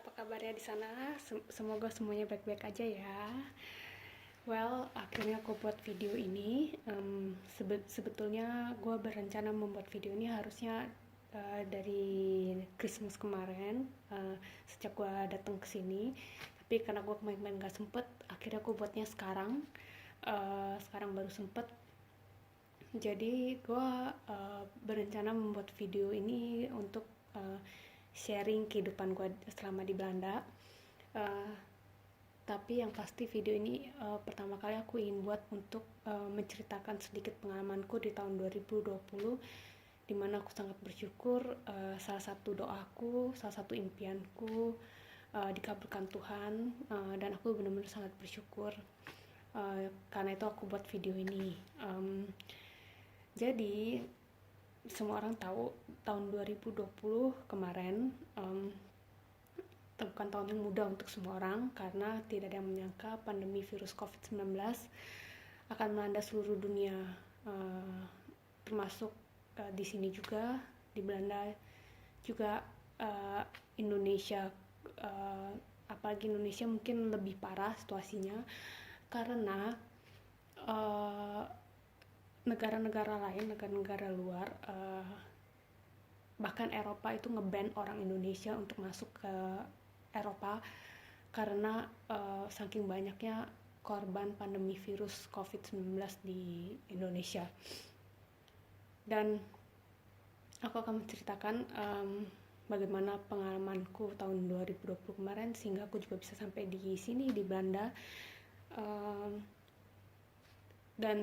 apa kabarnya di sana? Semoga semuanya baik-baik aja ya. Well, akhirnya aku buat video ini. Sebetulnya gue berencana membuat video ini harusnya dari Christmas kemarin, sejak gue datang ke sini. Tapi karena gue kemarin gak sempet, akhirnya aku buatnya sekarang. Sekarang baru sempet. Jadi gue berencana membuat video ini untuk sharing kehidupan gue selama di Belanda. Uh, tapi yang pasti video ini pertama kali aku ingin buat untuk menceritakan sedikit pengalamanku di tahun 2020, dimana aku sangat bersyukur. Salah satu doaku, salah satu impianku dikabulkan Tuhan, dan aku benar-benar sangat bersyukur. Karena itu aku buat video ini. Jadi semua orang tahu tahun 2020 kemarin bukan tahun yang mudah untuk semua orang, karena tidak ada yang menyangka pandemi virus COVID-19 akan melanda seluruh dunia, termasuk di sini juga, di Belanda juga, Indonesia, apalagi Indonesia mungkin lebih parah situasinya karena negara-negara lain, negara-negara luar, bahkan Eropa itu nge-ban orang Indonesia untuk masuk ke Eropa karena saking banyaknya korban pandemi virus COVID-19 di Indonesia. Dan aku akan menceritakan bagaimana pengalamanku tahun 2020 kemarin sehingga aku juga bisa sampai di sini di Belanda. Dan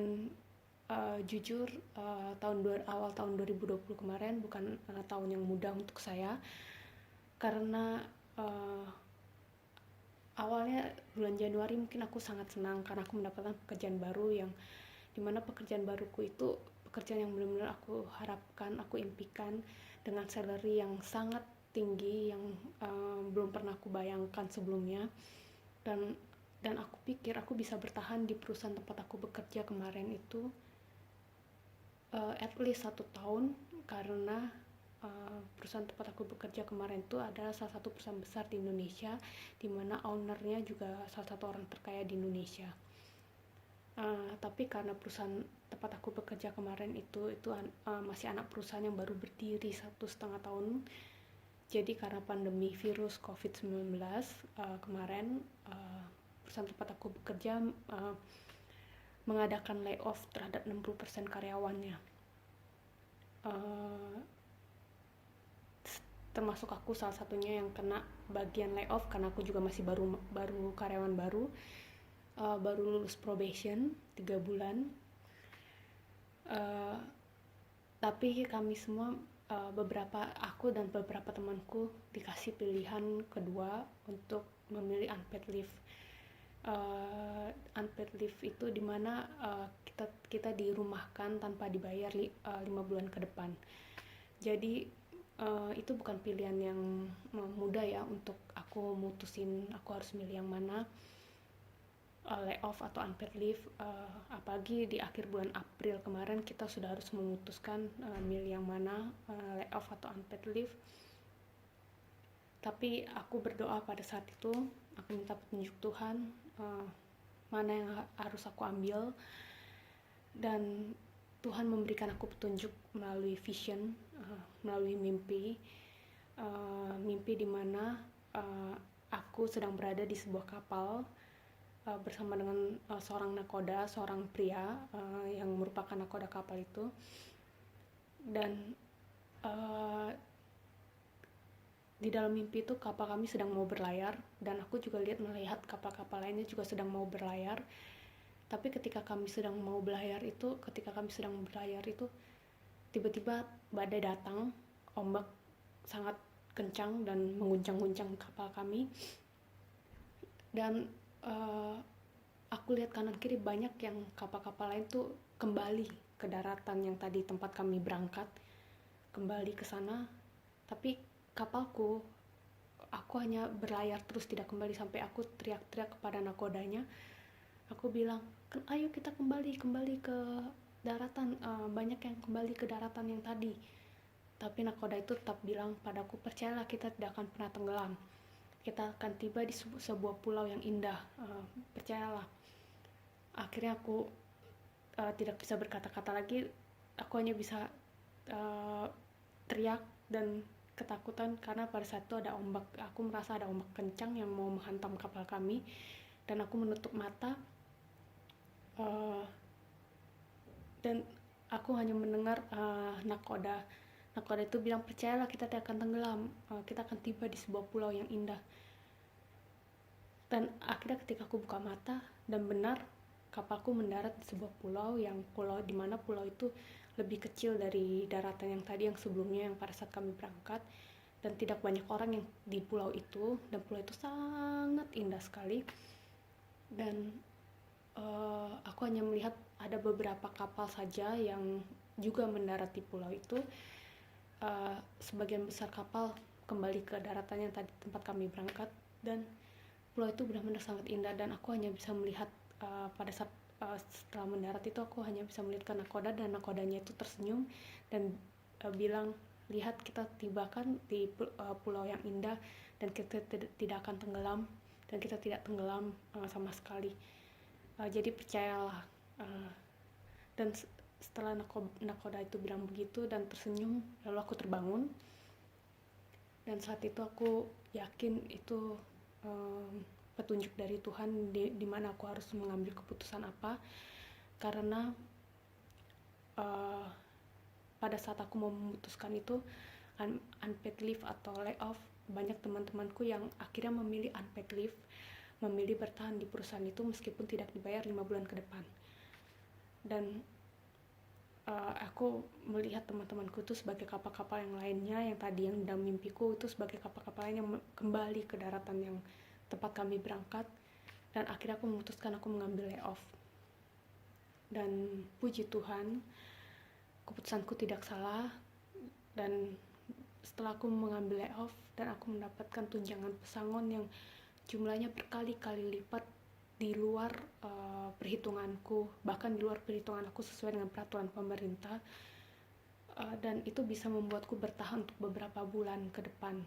jujur, awal tahun 2020 kemarin bukan tahun yang mudah untuk saya, karena awalnya bulan Januari mungkin aku sangat senang karena aku mendapatkan pekerjaan baru, yang dimana pekerjaan baruku itu pekerjaan yang benar-benar aku harapkan, aku impikan, dengan salary yang sangat tinggi yang belum pernah aku bayangkan sebelumnya. Dan aku pikir aku bisa bertahan di perusahaan tempat aku bekerja kemarin itu at least 1 tahun, karena perusahaan tempat aku bekerja kemarin itu adalah salah satu perusahaan besar di Indonesia, di mana ownernya juga salah satu orang terkaya di Indonesia. Tapi karena perusahaan tempat aku bekerja kemarin itu masih anak perusahaan yang baru berdiri 1,5 tahun. Jadi karena pandemi virus COVID-19 kemarin, perusahaan tempat aku bekerja mengadakan layoff terhadap 60% karyawannya, termasuk aku salah satunya yang kena bagian layoff karena aku juga masih baru karyawan baru, baru lulus probation 3 bulan. Tapi kami semua, aku dan beberapa temanku dikasih pilihan kedua untuk memilih unpaid leave. Unpaid leave itu dimana kita dirumahkan tanpa dibayar 5 bulan ke depan. Jadi itu bukan pilihan yang mudah ya untuk aku mutusin aku harus milih yang mana, layoff atau unpaid leave, apalagi di akhir bulan April kemarin kita sudah harus memutuskan milih yang mana, layoff atau unpaid leave. Tapi aku berdoa pada saat itu, aku minta petunjuk Tuhan mana yang harus aku ambil, dan Tuhan memberikan aku petunjuk melalui vision, melalui mimpi di mana aku sedang berada di sebuah kapal bersama dengan seorang nakoda, seorang pria yang merupakan nakoda kapal itu. Dan di dalam mimpi itu kapal kami sedang mau berlayar, dan aku juga melihat kapal-kapal lainnya juga sedang mau berlayar. Tapi ketika kami sedang berlayar itu tiba-tiba badai datang, ombak sangat kencang dan mengguncang-guncang kapal kami. Dan aku lihat kanan kiri banyak yang kapal-kapal lain tuh kembali ke daratan yang tadi tempat kami berangkat, kembali ke sana. Tapi kapalku, aku hanya berlayar terus tidak kembali, sampai aku teriak-teriak kepada nakodanya. Aku bilang, ayo kita kembali ke daratan, banyak yang kembali ke daratan yang tadi. Tapi nakoda itu tetap bilang padaku, percayalah kita tidak akan pernah tenggelam. kita akan tiba di sebuah pulau yang indah. Percayalah. Akhirnya aku tidak bisa berkata-kata lagi. Aku hanya bisa teriak dan ketakutan karena pada saat itu ada ombak. Aku merasa ada ombak kencang yang mau menghantam kapal kami, dan aku menutup mata, dan aku hanya mendengar nakoda. Nakoda itu bilang, percayalah, kita tidak akan tenggelam, kita akan tiba di sebuah pulau yang indah. Dan akhirnya ketika aku buka mata, dan benar kapalku mendarat di sebuah pulau di mana pulau itu lebih kecil dari daratan yang tadi, yang sebelumnya, yang pada saat kami berangkat, dan tidak banyak orang yang di pulau itu, dan pulau itu sangat indah sekali. Dan aku hanya melihat ada beberapa kapal saja yang juga mendarat di pulau itu. Sebagian besar kapal kembali ke daratan yang tadi tempat kami berangkat, dan pulau itu benar-benar sangat indah. Dan aku hanya bisa melihat pada saat setelah mendarat itu, aku hanya bisa melihat ke nakoda, dan nakodanya itu tersenyum dan bilang, lihat, kita tiba kan di pulau yang indah, dan kita tidak akan tenggelam, dan kita tidak tenggelam sama sekali. Jadi percayalah. Dan setelah nakoda itu bilang begitu dan tersenyum, lalu aku terbangun, dan saat itu aku yakin itu petunjuk dari Tuhan di mana aku harus mengambil keputusan apa. Karena pada saat aku mau memutuskan itu, unpaid leave atau layoff, banyak teman-temanku yang akhirnya memilih unpaid leave, memilih bertahan di perusahaan itu meskipun tidak dibayar 5 bulan ke depan. Dan aku melihat teman-temanku itu sebagai kapal-kapal yang lainnya, yang tadi yang dalam mimpiku itu sebagai kapal-kapal lain yang kembali ke daratan yang tempat kami berangkat. Dan akhirnya aku memutuskan aku mengambil layoff. Dan puji Tuhan, keputusanku tidak salah. Dan setelah aku mengambil layoff dan aku mendapatkan tunjangan pesangon yang jumlahnya berkali-kali lipat di luar perhitunganku, bahkan di luar perhitungan aku sesuai dengan peraturan pemerintah, dan itu bisa membuatku bertahan untuk beberapa bulan ke depan.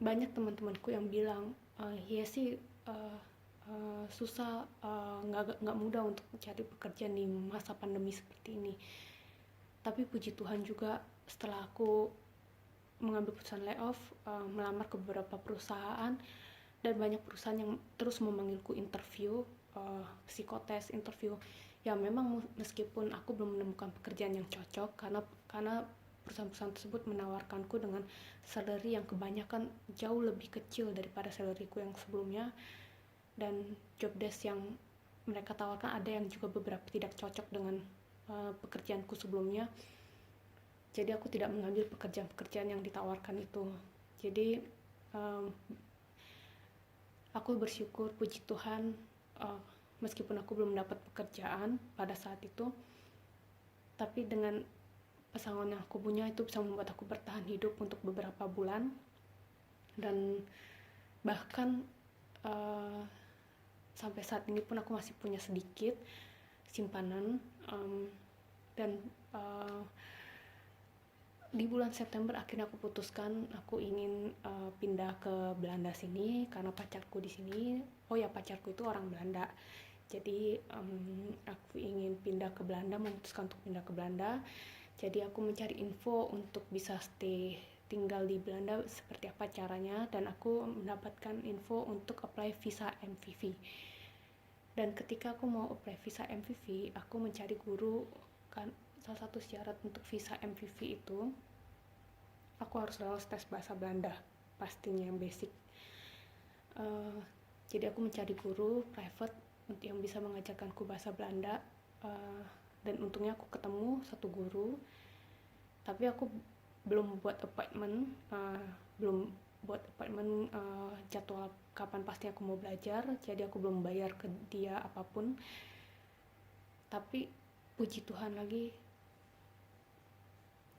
Banyak teman-temanku yang bilang, ya sih, susah, nggak mudah untuk mencari pekerjaan di masa pandemi seperti ini. Tapi puji Tuhan juga, setelah aku mengambil keputusan layoff, melamar ke beberapa perusahaan, dan banyak perusahaan yang terus memanggilku interview, psikotes, interview. Ya memang meskipun aku belum menemukan pekerjaan yang cocok, karena perusahaan-perusahaan tersebut menawarkanku dengan salary yang kebanyakan jauh lebih kecil daripada salaryku yang sebelumnya, dan job desk yang mereka tawarkan ada yang juga beberapa tidak cocok dengan pekerjaanku sebelumnya. Jadi aku tidak mengambil pekerjaan-pekerjaan yang ditawarkan itu. Jadi aku bersyukur, puji Tuhan, meskipun aku belum dapat pekerjaan pada saat itu, tapi dengan pesangon yang aku punya itu bisa membuat aku bertahan hidup untuk beberapa bulan. Dan bahkan sampai saat ini pun aku masih punya sedikit simpanan, dan di bulan September akhirnya aku putuskan aku ingin pindah ke Belanda sini karena pacarku di sini. Oh ya, pacarku itu orang Belanda. Jadi aku ingin pindah ke Belanda, memutuskan untuk pindah ke Belanda. Jadi aku mencari info untuk bisa stay tinggal di Belanda seperti apa caranya, dan aku mendapatkan info untuk apply visa MVV. Dan ketika aku mau apply visa MVV, aku mencari guru. Kan salah satu syarat untuk visa MVV itu aku harus lolos tes bahasa Belanda, pastinya yang basic. Jadi aku mencari guru private untuk yang bisa mengajarkanku bahasa Belanda, dan untungnya aku ketemu satu guru. Tapi aku belum buat appointment, jadwal kapan pasti aku mau belajar. Jadi aku belum bayar ke dia apapun. Tapi puji Tuhan lagi,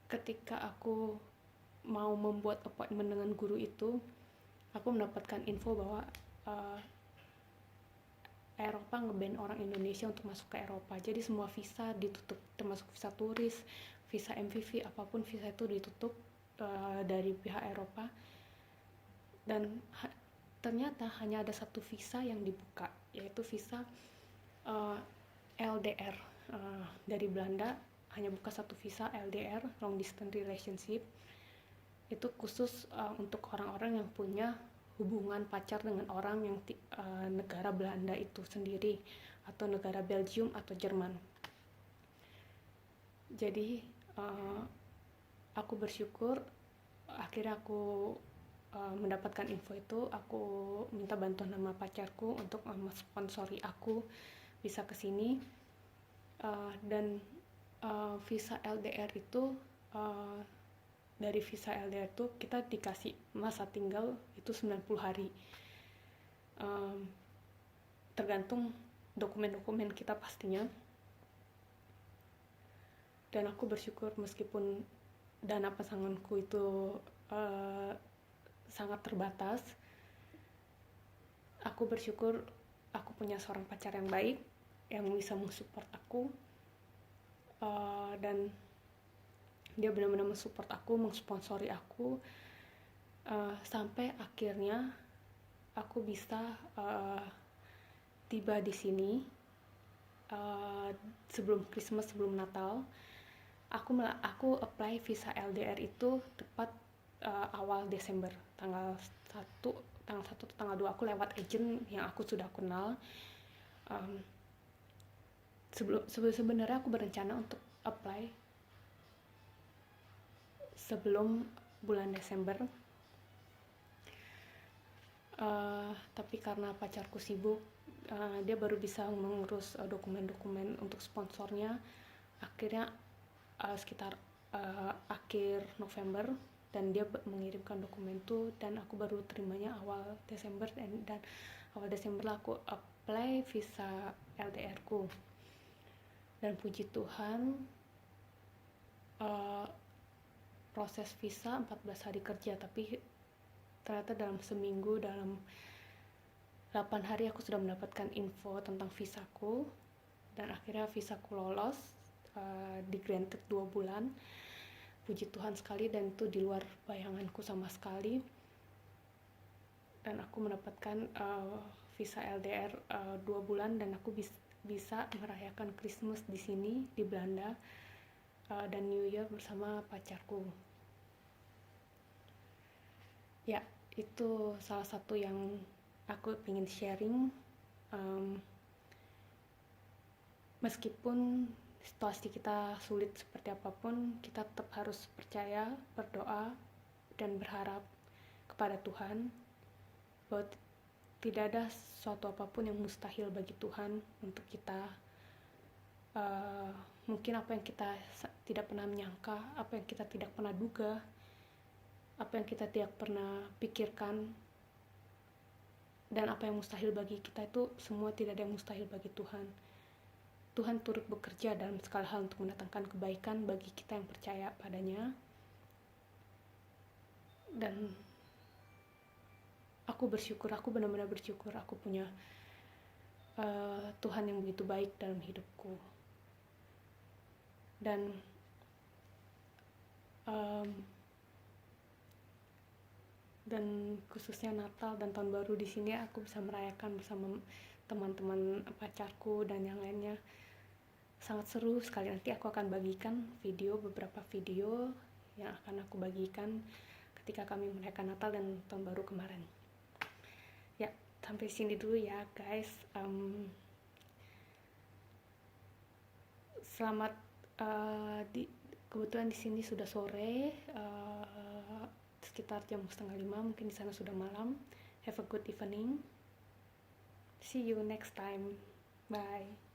ketika aku mau membuat appointment dengan guru itu, aku mendapatkan info bahwa Eropa nge-ban orang Indonesia untuk masuk ke Eropa. Jadi semua visa ditutup, termasuk visa turis, visa MVV, apapun visa itu ditutup dari pihak Eropa. dan ternyata hanya ada satu visa yang dibuka, yaitu visa LDR. Dari Belanda hanya buka satu visa LDR, long distance relationship. Itu khusus untuk orang-orang yang punya hubungan pacar dengan orang yang negara Belanda itu sendiri, atau negara Belgium atau Jerman. Jadi aku bersyukur akhirnya aku mendapatkan info itu. Aku minta bantuan sama pacarku untuk mensponsori aku bisa kesini, dan visa LDR itu dari visa LDR itu kita dikasih masa tinggal itu 90 hari, tergantung dokumen-dokumen kita pastinya. Dan aku bersyukur meskipun dana pasanganku itu sangat terbatas, aku bersyukur aku punya seorang pacar yang baik yang bisa mensupport aku, dan dia benar-benar mensupport aku, mensponsori aku, sampai akhirnya aku bisa tiba di sini sebelum Christmas, sebelum Natal. Aku apply visa LDR itu tepat awal Desember, tanggal 1 atau tanggal 2. Aku lewat agent yang aku sudah kenal. Sebenarnya aku berencana untuk apply sebelum bulan Desember, tapi karena pacarku sibuk, dia baru bisa mengurus dokumen-dokumen untuk sponsornya akhirnya sekitar akhir November, dan dia mengirimkan dokumen itu, dan aku baru terimanya awal Desember, dan awal Desember aku apply visa LDR ku. Dan puji Tuhan, proses visa 14 hari kerja, tapi ternyata dalam seminggu, dalam 8 hari aku sudah mendapatkan info tentang visaku, dan akhirnya visaku lolos, di granted 2 bulan. Puji Tuhan sekali, dan itu di luar bayanganku sama sekali. Dan aku mendapatkan visa LDR 2 bulan, dan aku bisa merayakan Christmas di sini di Belanda, dan New Year bersama pacarku. Ya, itu salah satu yang aku ingin sharing. Meskipun situasi kita sulit seperti apapun, kita tetap harus percaya, berdoa, dan berharap kepada Tuhan bahwa tidak ada sesuatu apapun yang mustahil bagi Tuhan untuk kita. Mungkin apa yang kita tidak pernah menyangka, apa yang kita tidak pernah duga, apa yang kita tidak pernah pikirkan, dan apa yang mustahil bagi kita, itu semua tidak ada yang mustahil bagi Tuhan. Tuhan turut bekerja dalam segala hal untuk mendatangkan kebaikan bagi kita yang percaya padanya. Dan aku bersyukur, aku benar-benar bersyukur aku punya Tuhan yang begitu baik dalam hidupku. Dan khususnya Natal dan Tahun Baru di sini aku bisa merayakan bersama teman-teman pacarku dan yang lainnya. Sangat seru sekali. Nanti aku akan bagikan beberapa video yang akan aku bagikan ketika kami merayakan Natal dan Tahun Baru kemarin. Ya, sampai sini dulu ya guys. Selamat kebetulan di sini sudah sore, sekitar jam 4:30, mungkin di sana sudah malam. Have a good evening. See you next time. Bye.